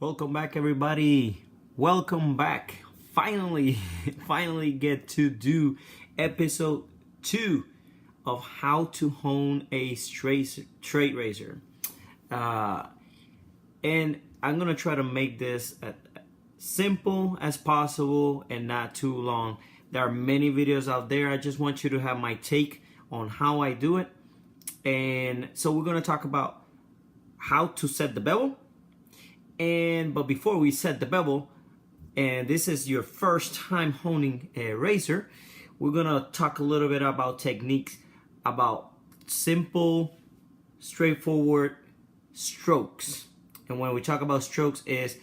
Welcome back, everybody. Welcome back. Finally get to do episode 2 of how to hone a straight razor. And I'm gonna try to make this as simple as possible and not too long. There are many videos out there. I just want you to have my take on how I do it. And so we're gonna talk about how to set the bevel. But before we set the bevel, and this is your first time honing a razor, we're gonna talk a little bit about techniques, about simple, straightforward strokes. And when we talk about strokes is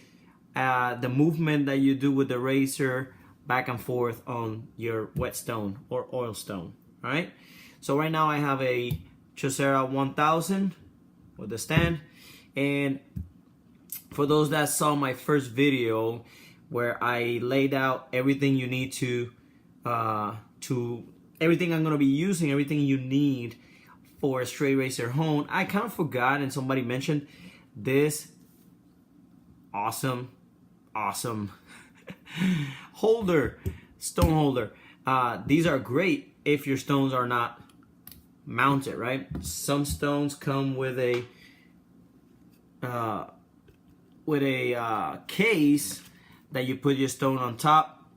the movement that you do with the razor back and forth on your whetstone or oil stone. All right. So right now I have a YOUTUBE10 with the stand, and for those that saw my first video where I laid out everything you need to everything I'm gonna be using, everything you need for a straight razor hone, I kind of forgot, and somebody mentioned this awesome holder, stone holder. These are great if your stones are not mounted, right? Some stones come with a case that you put your stone on top,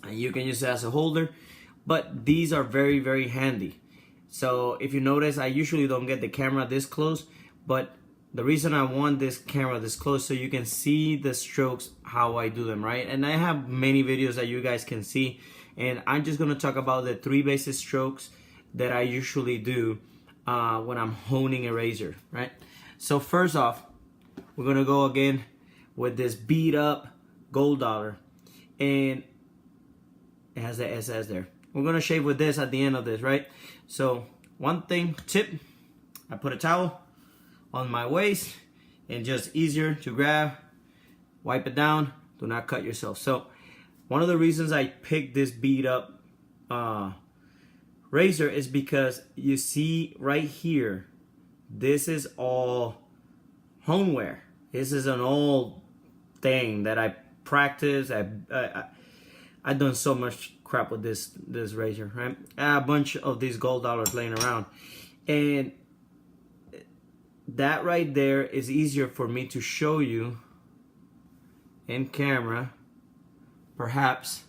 and you can use it as a holder, but these are very handy. So if you notice, I usually don't get the camera this close, but the reason I want this camera this close so you can see the strokes, how I do them, right? And I have many videos that you guys can see, and I'm just gonna talk about the 3 basic strokes that I usually do when I'm honing a razor, right? So first off, we're gonna go again with this beat up gold dollar, and it has the SS there. We're gonna shave with this at the end of this, right? So one thing, tip, I put a towel on my waist, and just easier to grab, wipe it down, do not cut yourself. So one of the reasons I picked this beat up razor is because you see right here, this is all honeware. This is an old thing that I practice. I've done so much crap with this razor, right? A bunch of these gold dollars laying around, and that right there is easier for me to show you in camera, perhaps.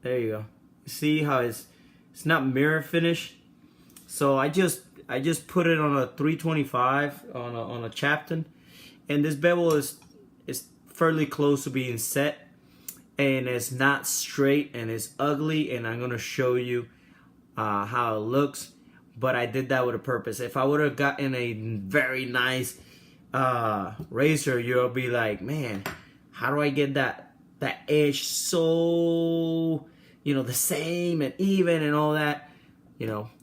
There you go. See how it's not mirror finish. So I just put it on a 325 on a Chapton, and this bevel is fairly close to being set, and it's not straight and it's ugly, and I'm gonna show you how it looks. But I did that with a purpose. If I would have gotten a very nice razor, you'll be like, man, how do I get that edge so, the same and even and all that,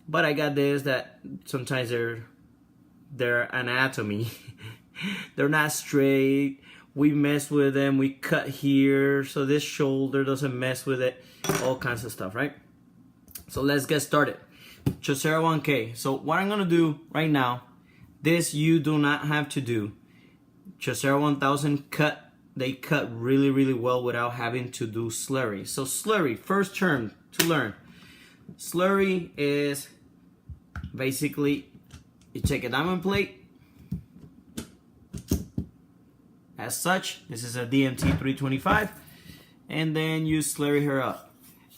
But I got this that sometimes their anatomy, they're not straight. We mess with them. We cut here, so this shoulder doesn't mess with it. All kinds of stuff, right? So let's get started. YOUTUBE1K. So what I'm gonna do right now, this you do not have to do. YOUTUBE1000 they cut really well without having to do slurry. So slurry, first term to learn. Slurry is basically you take a diamond plate. As such, this is a DMT 325, and then you slurry her up.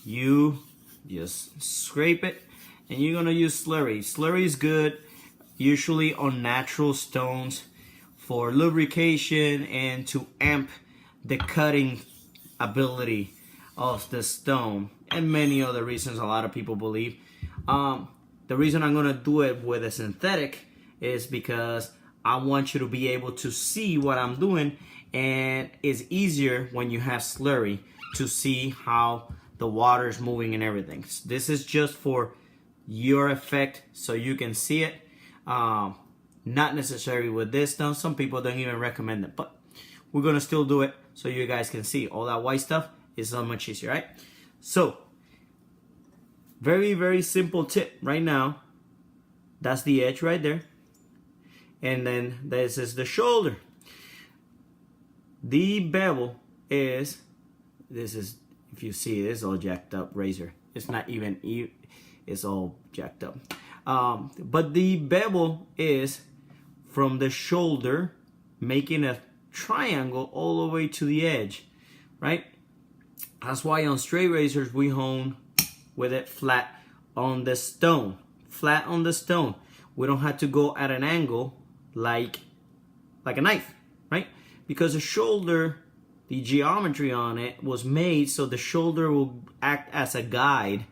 You just scrape it, and you're gonna use slurry. Slurry is good usually on natural stones for lubrication and to amp the cutting ability of the stone, and many other reasons a lot of people believe. The reason I'm gonna do it with a synthetic is because I want you to be able to see what I'm doing, and it's easier when you have slurry to see how the water is moving and everything. This is just for your effect so you can see it. Not necessary with this stuff. Some people don't even recommend it, but we're gonna still do it so you guys can see. All that white stuff is so much easier, right? So very simple tip right now. That's the edge right there. and then this is the shoulder. The bevel is, this is, if you see, this is all jacked up razor. It's not even, it's all jacked up. But the bevel is from the shoulder, making a triangle all the way to the edge, right? That's why on straight razors we hone with it flat on the stone. Flat on the stone. We don't have to go at an angle like a knife, right? Because the shoulder, the geometry on it was made so the shoulder will act as a guide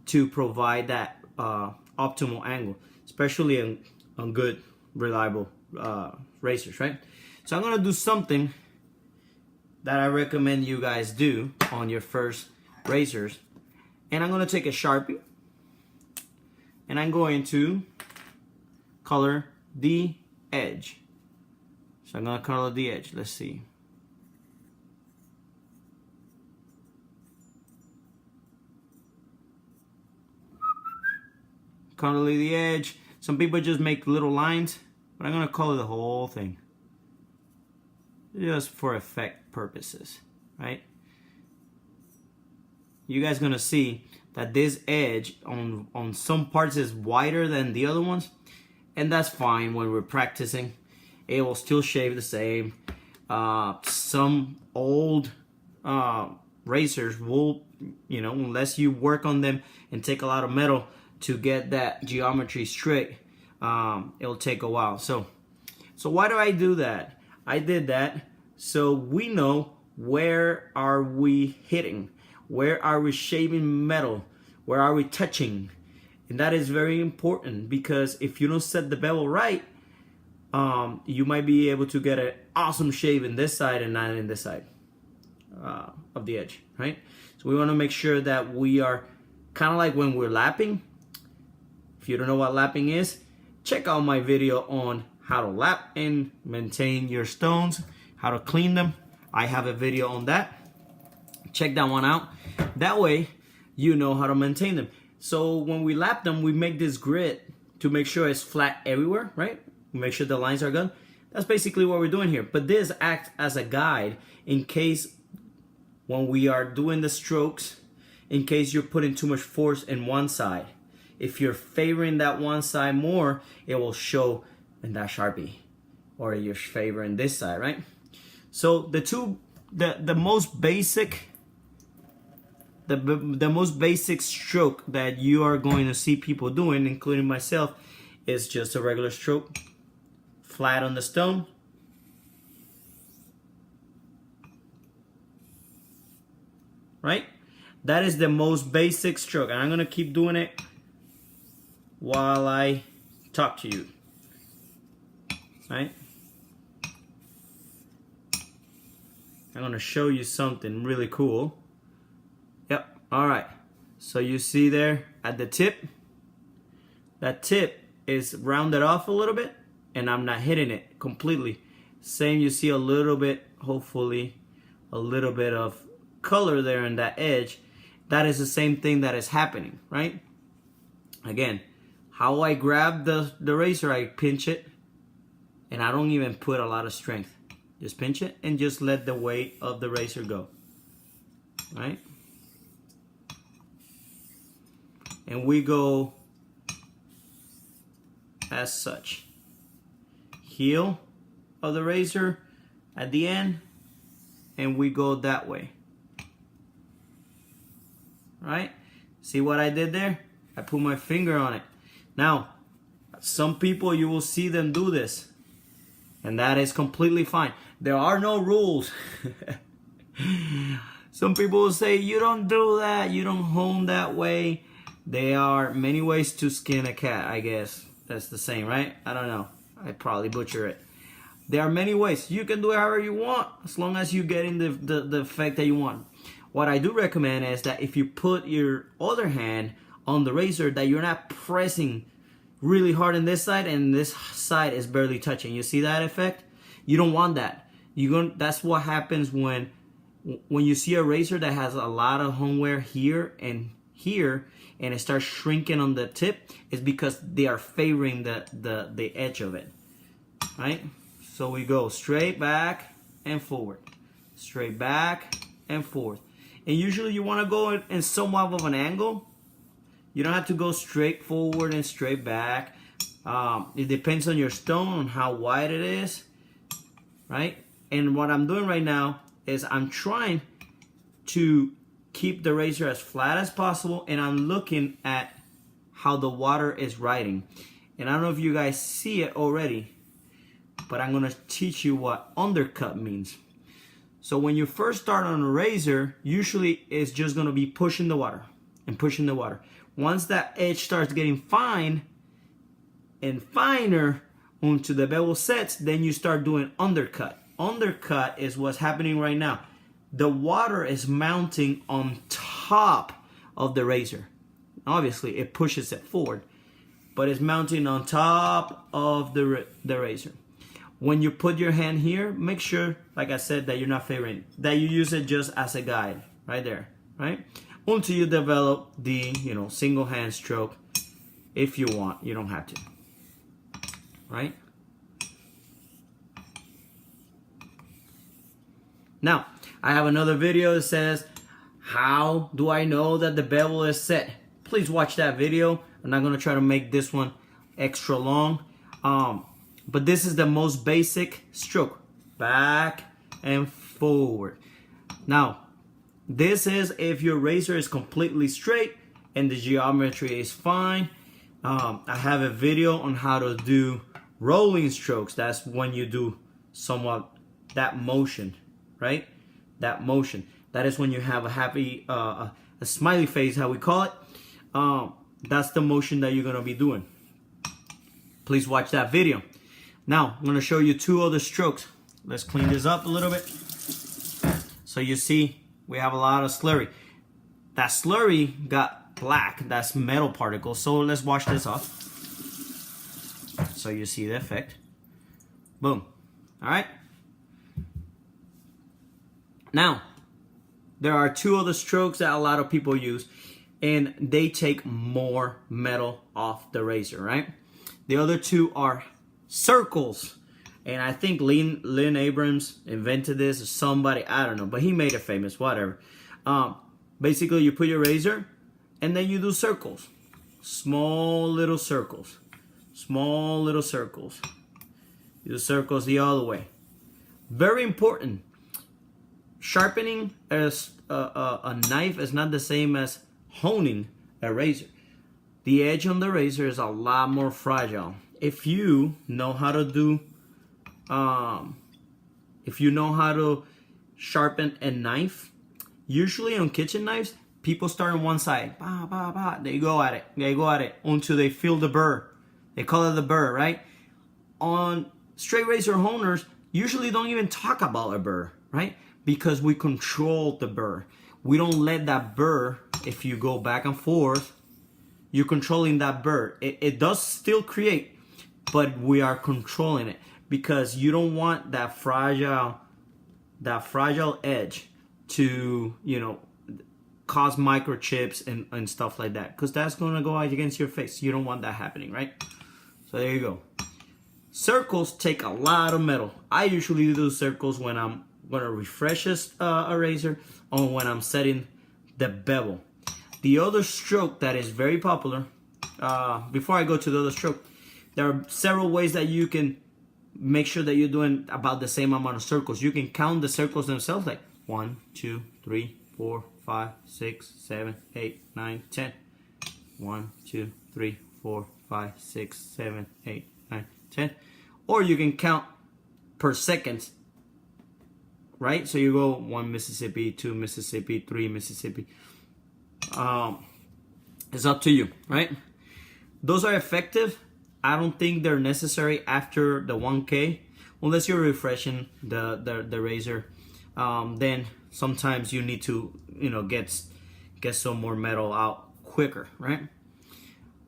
to provide that optimal angle, especially on good, reliable razors, right? So I'm gonna do something that I recommend you guys do on your first razors. And I'm gonna take a Sharpie and I'm going to color the edge. So I'm gonna color the edge. Let's see. Color the edge. Some people just make little lines, but I'm gonna color the whole thing. Just for effect purposes, right? You guys gonna see that this edge on some parts is wider than the other ones, and that's fine when we're practicing. It will still shave the same. Some old razors will, you know, unless you work on them and take a lot of metal to get that geometry straight, it'll take a while. So why do I do that? I did that so we know where are we hitting, where are we shaving metal, where are we touching. And that is very important, because if you don't set the bevel right, you might be able to get an awesome shave in this side and not in this side of the edge, right? So we want to make sure that we are kind of like when we're lapping. If you don't know what lapping is, check out my video on how to lap and maintain your stones, how to clean them. I have a video on that. Check that one out. That way you know how to maintain them. So when we lap them, we make this grid to make sure it's flat everywhere, right? Make sure the lines are good. That's basically what we're doing here. But this acts as a guide in case when we are doing the strokes, in case you're putting too much force in one side. If you're favoring that one side more, it will show in that Sharpie. Or you're favoring this side, right? So the most basic, the most basic stroke that you are going to see people doing, including myself, is just a regular stroke, flat on the stone. Right? That is the most basic stroke, and I'm gonna keep doing it while I talk to you. Right? I'm gonna show you something really cool. Yep, alright. So you see there at the tip, that tip is rounded off a little bit, and I'm not hitting it completely. Same, you see a little bit, hopefully, a little bit of color there in that edge. That is the same thing that is happening, right? Again, how I grab the razor, I pinch it, and I don't even put a lot of strength. Just pinch it and just let the weight of the razor go, right? And we go as such. Heel of the razor at the end, and we go that way. Right? See what I did there? I put my finger on it. Now, some people, you will see them do this, and that is completely fine. There are no rules. Some people will say, you don't do that, you don't hone that way. There are many ways to skin a cat, I guess. That's the same, right? I don't know. I probably butcher it. There are many ways. You can do it however you want, as long as you get in the effect that you want. What I do recommend is that if you put your other hand on the razor, that you're not pressing really hard on this side and this side is barely touching. You see that effect? You don't want that. That's what happens when you see a razor that has a lot of hone wear here, and it starts shrinking on the tip. It's because they are favoring the edge of it. right? So we go straight back and forward, straight back and forth. And usually you want to go in somewhat of an angle. You don't have to go straight forward and straight back. It depends on your stone, on how wide it is, right? And what I'm doing right now is I'm trying to keep the razor as flat as possible, and I'm looking at how the water is riding. And I don't know if you guys see it already, but I'm gonna teach you what undercut means. So when you first start on a razor, usually it's just gonna be pushing the water and pushing the water. Once that edge starts getting fine and finer onto the bevel sets, then you start doing undercut. Undercut is what's happening right now. The water is mounting on top of the razor. Obviously, it pushes it forward, but it's mounting on top of the razor. When you put your hand here, make sure, like I said, that you're not favoring, that you use it just as a guide, right there, right? Until you develop the, single hand stroke. If you want, you don't have to, right? Now, I have another video that says, how do I know that the bevel is set? Please watch that video. I'm not gonna try to make this one extra long. But this is the most basic stroke. Back and forward. Now, this is if your razor is completely straight and the geometry is fine. I have a video on how to do rolling strokes. That's when you do somewhat that motion, right? That motion. That is when you have a happy, a smiley face, how we call it. That's the motion that you're gonna be doing. Please watch that video. Now, I'm gonna show you two other strokes. Let's clean this up a little bit. So you see, we have a lot of slurry. That slurry got black, that's metal particles. So let's wash this off. So you see the effect. Boom. All right. Now, there are two other strokes that a lot of people use, and they take more metal off the razor, right? The other two are circles. And I think Lynn Abrams invented this, or somebody, I don't know, but he made it famous, whatever. Basically, you put your razor, and then you do circles. Small little circles. Small little circles. You do circles the other way. Very important. Sharpening as a knife is not the same as honing a razor. The edge on the razor is a lot more fragile. If you know how to do, if you know how to sharpen a knife, usually on kitchen knives, people start on one side. Bah, bah, bah. They go at it. They go at it until they feel the burr. They call it the burr, right? On straight razor honers, usually don't even talk about a burr, right? Because we control the burr. We don't let that burr, if you go back and forth, you're controlling that burr. It does still create, but we are controlling it because you don't want that fragile edge to, cause microchips and stuff like that, because that's going to go against your face. You don't want that happening, right? So there you go. Circles take a lot of metal. I usually do circles when I'm going to refresh a razor or when I'm setting the bevel. The other stroke that is very popular, before I go to the other stroke, there are several ways that you can make sure that you're doing about the same amount of circles. You can count the circles themselves, like 1, 2, 3, 4, 5, 6, 7, 8, 9, 10. 1, 2, 3, 4, 5, 6, 7, 8, 9, 10. Or you can count per second, right? So you go 1 Mississippi, 2 Mississippi, 3 Mississippi. It's up to you, right? Those are effective. I don't think they're necessary after the 1K, unless you're refreshing the razor. Then sometimes you need to, get some more metal out quicker, right?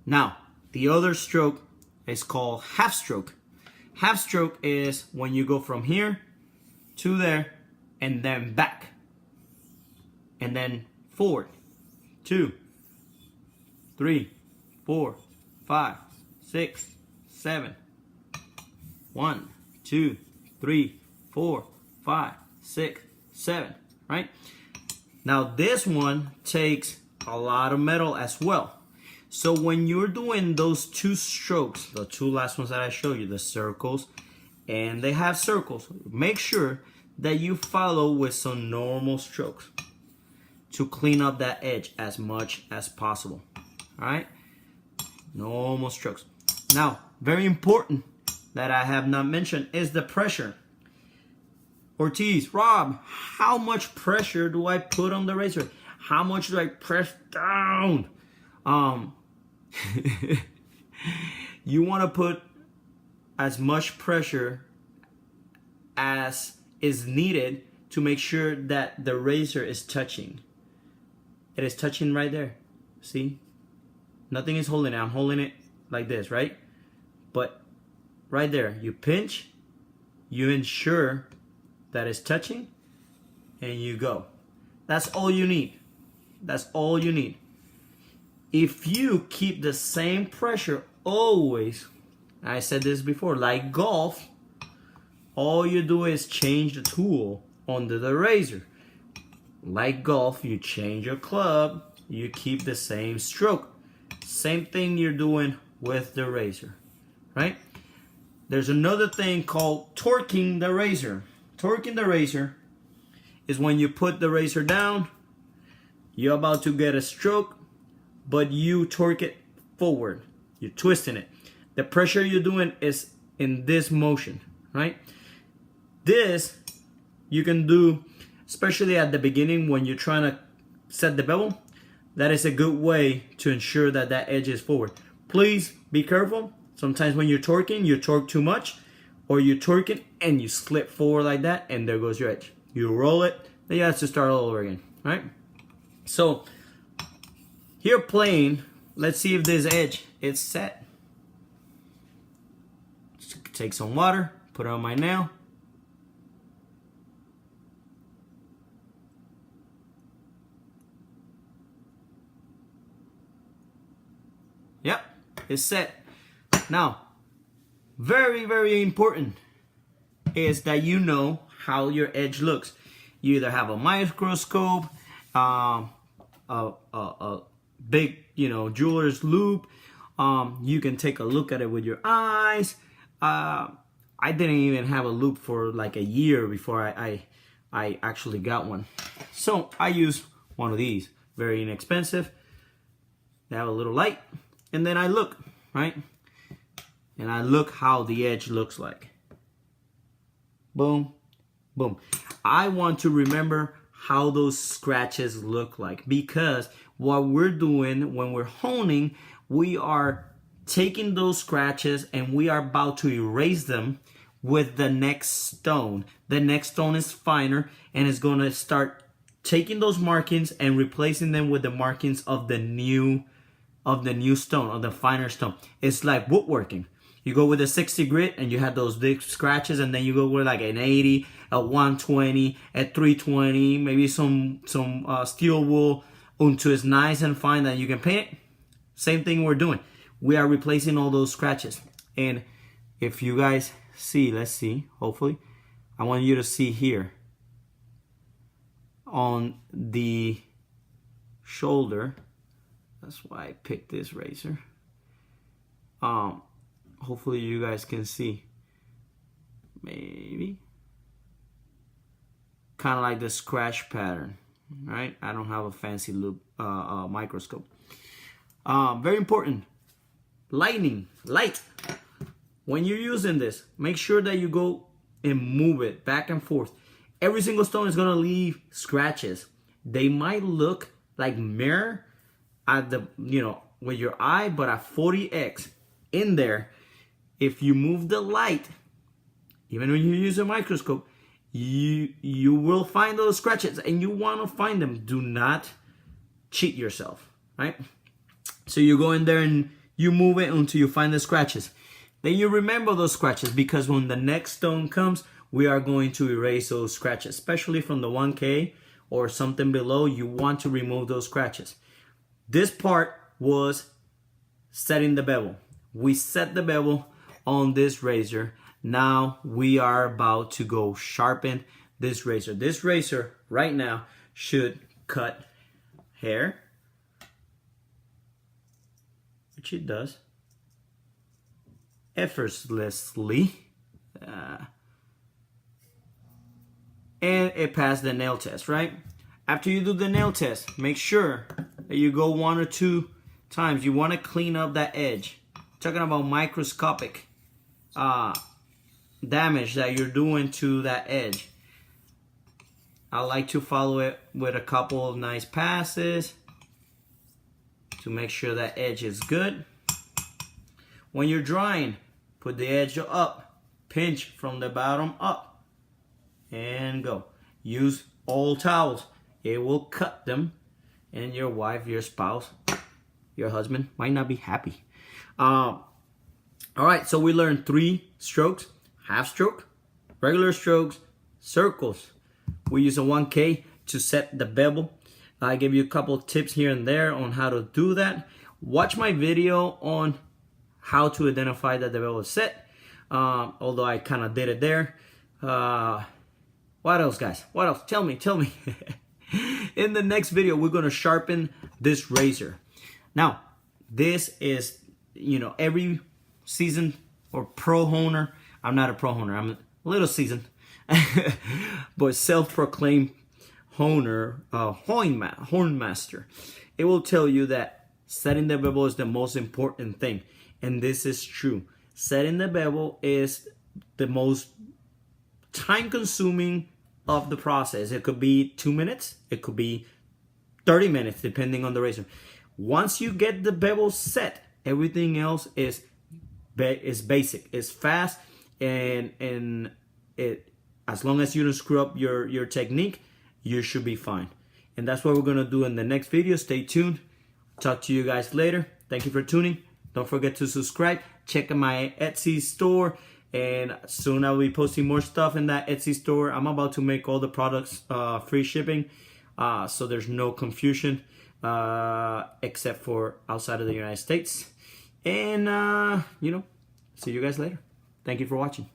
Now, the other stroke is called half stroke. Half stroke is when you go from here to there and then back and then forward. 2, 3, 4, 5, 6, 7. 1, 2, 3, 4, 5, 6, 7, right? Now this one takes a lot of metal as well. So when you're doing those two strokes, the two last ones that I showed you, the circles, and they have circles, make sure that you follow with some normal strokes to clean up that edge as much as possible. All right, normal strokes. Now, very important that I have not mentioned is the pressure. Ortiz, Rob, how much pressure do I put on the razor? How much do I press down? You want to put as much pressure as is needed to make sure that the razor is touching. It is touching right there. See? Nothing is holding it. I'm holding it like this, right? But right there, you pinch, you ensure that it's touching, and you go. That's all you need. That's all you need. If you keep the same pressure always, I said this before, like golf, all you do is change the tool under the razor. Like golf, you change your club, you keep the same stroke. Same thing you're doing with the razor, right? There's another thing called torquing the razor. Torquing the razor is when you put the razor down, you're about to get a stroke, but you torque it forward. You're twisting it. The pressure you're doing is in this motion, right? This you can do, especially at the beginning when you're trying to set the bevel. That is a good way to ensure that that edge is forward. Please be careful. Sometimes when you're torquing, you torque too much, or you torque it and you slip forward like that, and there goes your edge. You roll it, then you have to start all over again, right? So here playing, let's see if this edge is set. Just take some water, put it on my nail. Yep, it's set. Now, very, very important is that you know how your edge looks. You either have a microscope, a big, jeweler's loupe. You can take a look at it with your eyes. I didn't even have a loupe for like a year before I actually got one. So I use one of these, very inexpensive. They have a little light, and then I look, right? And I look how the edge looks like. Boom, boom. I want to remember how those scratches look like, because what we're doing when we're honing, we are taking those scratches and we are about to erase them with the next stone. The next stone is finer and it's going to start taking those markings and replacing them with the markings of the new stone, of the finer stone. It's like woodworking. You go with a 60 grit and you have those big scratches, and then you go with like an 80, a 120, a 320, maybe some steel wool until it's nice and fine that you can paint it. Same thing we're doing. We are replacing all those scratches. And if you guys see, let's see, hopefully, I want you to see here on the shoulder. That's why I picked this razor. Hopefully you guys can see. Maybe. Kind of like the scratch pattern, right? I don't have a fancy loupe, microscope. Very important. Light. When you're using this, make sure that you go and move it back and forth. Every single stone is gonna leave scratches. They might look like mirror at the, with your eye, but at 40x in there, if you move the light, even when you use a microscope, you will find those scratches, and you want to find them. Do not cheat yourself, right? So you go in there and you move it until you find the scratches. Then you remember those scratches, because when the next stone comes, we are going to erase those scratches, especially from the 1K or something below. You want to remove those scratches. This part was setting the bevel. We set the bevel on this razor. Now we are about to go sharpen this razor. This razor right now should cut hair, which it does effortlessly, and it passed the nail test, right? After you do the nail test, make sure that you go 1 or 2 times. You want to clean up that edge. Talking about microscopic damage that you're doing to that edge. I like to follow it with a couple of nice passes to make sure that edge is good. When you're drying, put the edge up, pinch from the bottom up, and go. Use old towels. It will cut them, and your wife, your spouse, your husband might not be happy. All right, so we learned 3 strokes: half stroke, regular strokes, circles. We use a 1K to set the bevel. I give you a couple of tips here and there on how to do that. Watch my video on how to identify that the bevel is set. Although I kind of did it there. What else, guys? What else? Tell me. In the next video, we're going to sharpen this razor. Now, this is, every seasoned or pro honer. I'm not a pro honer. I'm a little seasoned. But self-proclaimed honer, horn master. It will tell you that setting the bevel is the most important thing. And this is true. Setting the bevel is the most time-consuming of the process. It could be 2 minutes. It could be 30 minutes, depending on the razor. Once you get the bevel set, everything else is basic. It's fast, and it, as long as you don't screw up your technique, you should be fine. And that's what we're gonna do in the next video. Stay tuned. Talk to you guys later. Thank you for tuning. Don't forget to subscribe. Check out my Etsy store. And soon I'll be posting more stuff in that Etsy store. I'm about to make all the products free shipping. So there's no confusion except for outside of the United States. And, see you guys later. Thank you for watching.